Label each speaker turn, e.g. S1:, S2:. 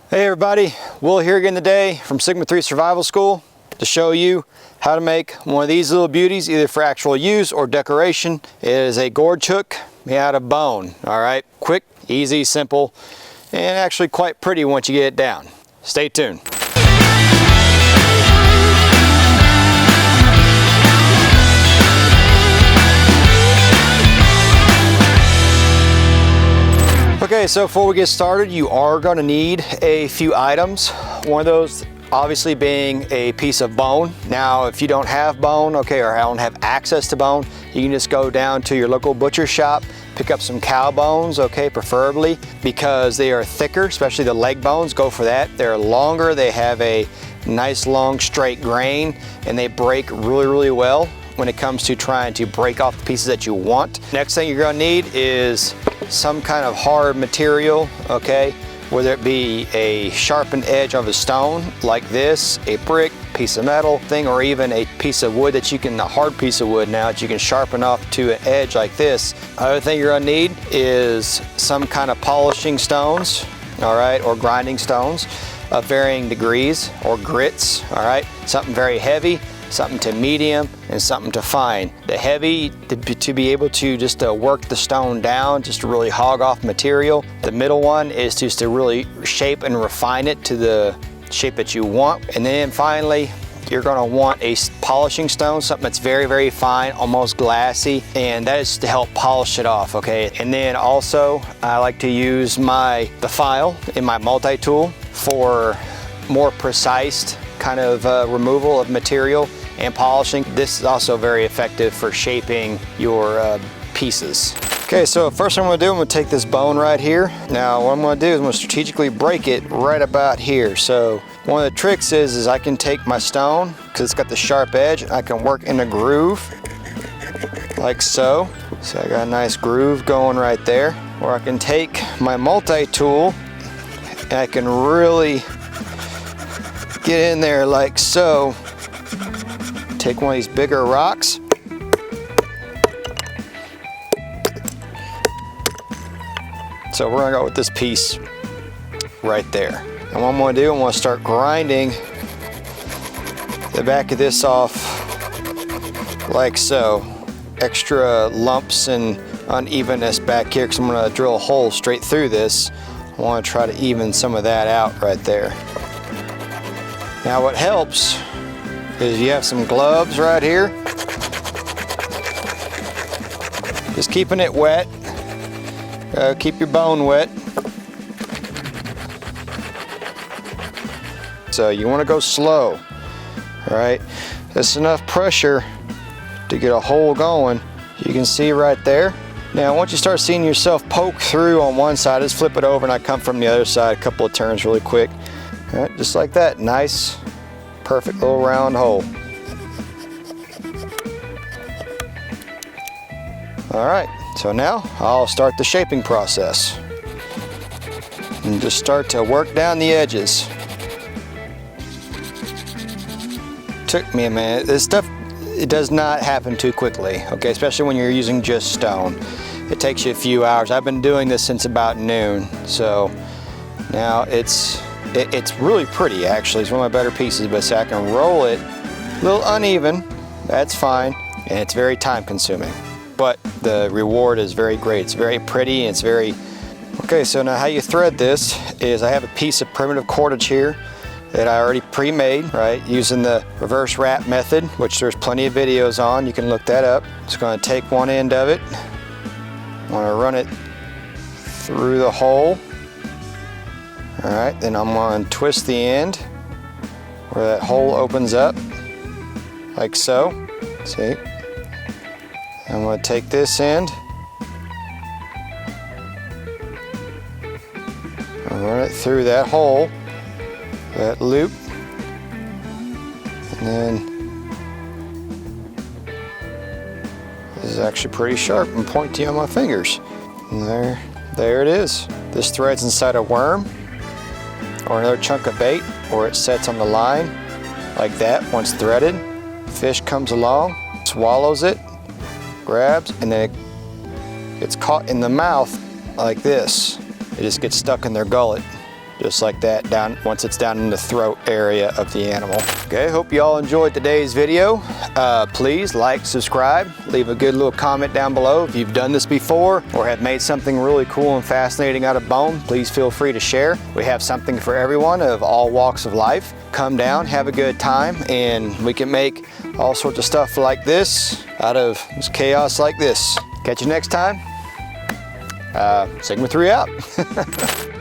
S1: Hey everybody, Will here again today from Sigma 3 Survival School to show you how to make one of these little beauties either for actual use or decoration. It is a gorge hook made out of bone. All right, quick, easy, simple, and actually quite pretty once you get it down. Stay tuned. Okay, so before we get started, you are going to need a few items. One of those obviously being a piece of bone. Now, if you don't have bone, okay, or don't have access to bone, you can just go down to your local butcher shop, pick up some cow bones, okay, preferably, because they are thicker, especially the leg bones, go for that. They're longer, they have a nice long straight grain, and they break really well when it comes to trying to break off the pieces that you want. Next thing you're gonna need is some kind of hard material, okay? Whether it be a sharpened edge of a stone like this, a brick, piece of metal thing, or even a piece of wood that you can, a hard piece of wood now that you can sharpen off to an edge like this. Other thing you're gonna need is some kind of polishing stones, all right, or grinding stones of varying degrees, or grits, all right? Something very heavy, something to medium, and something to fine. The heavy to be able to just work the stone down, just to really hog off material. The middle one is just to really shape and refine it to the shape that you want. And then finally, you're gonna want a polishing stone, something that's very fine, almost glassy, and that is to help polish it off, okay? And then also, I like to use the file in my multi-tool for more precise kind of removal of material and polishing. This is also very effective for shaping your pieces. Okay, so first thing I'm gonna do, I'm gonna take this bone right here. Now what I'm gonna do is I'm gonna strategically break it right about here. So one of the tricks is I can take my stone, because it's got the sharp edge, and I can work in a groove like so. So I got a nice groove going right there. Or I can take my multi-tool and I can really get in there like so. Take one of these bigger rocks. So we're gonna go with this piece right there. And what I'm gonna do, I'm gonna start grinding the back of this off like so. Extra lumps and unevenness back here, because I'm gonna drill a hole straight through this. I wanna try to even some of that out right there. Now what helps is you have some gloves right here. Just keeping it wet. Keep your bone wet. So you want to go slow, all right? That's enough pressure to get a hole going. You can see right there. Now once you start seeing yourself poke through on one side, just flip it over and I come from the other side, a couple of turns really quick. All right, just like that. Nice, perfect little round hole. All right, so now I'll start the shaping process and just start to work down the edges. Took me a minute. This stuff, it does not happen too quickly, okay, especially when you're using just stone. It takes you a few hours. I've been doing this since about noon, so now it's really pretty actually. It's one of my better pieces, but see, I can roll it a little uneven, that's fine, and it's very time consuming. But the reward is very great. It's very pretty, and it's very... Okay, so now how you thread this is I have a piece of primitive cordage here that I already pre-made, right, using the reverse wrap method, which there's plenty of videos on. You can look that up. Just gonna take one end of it. I'm gonna run it through the hole. All right, then I'm going to twist the end where that hole opens up, like so. See? I'm going to take this end and run it through that hole, that loop, and then this is actually pretty sharp and pointy on my fingers. And there it is. This threads inside a worm or another chunk of bait, or it sets on the line like that. Once threaded, fish comes along, swallows it, grabs, and then it gets caught in the mouth like this. It just gets stuck in their gullet. just like that, down once it's down in the throat area of the animal. Okay, hope you all enjoyed today's video. Please like, subscribe, leave a good little comment down below. If you've done this before or have made something really cool and fascinating out of bone, please feel free to share. We have something for everyone of all walks of life. Come down, have a good time, and we can make all sorts of stuff like this out of this chaos like this. Catch you next time. Sigma 3 out.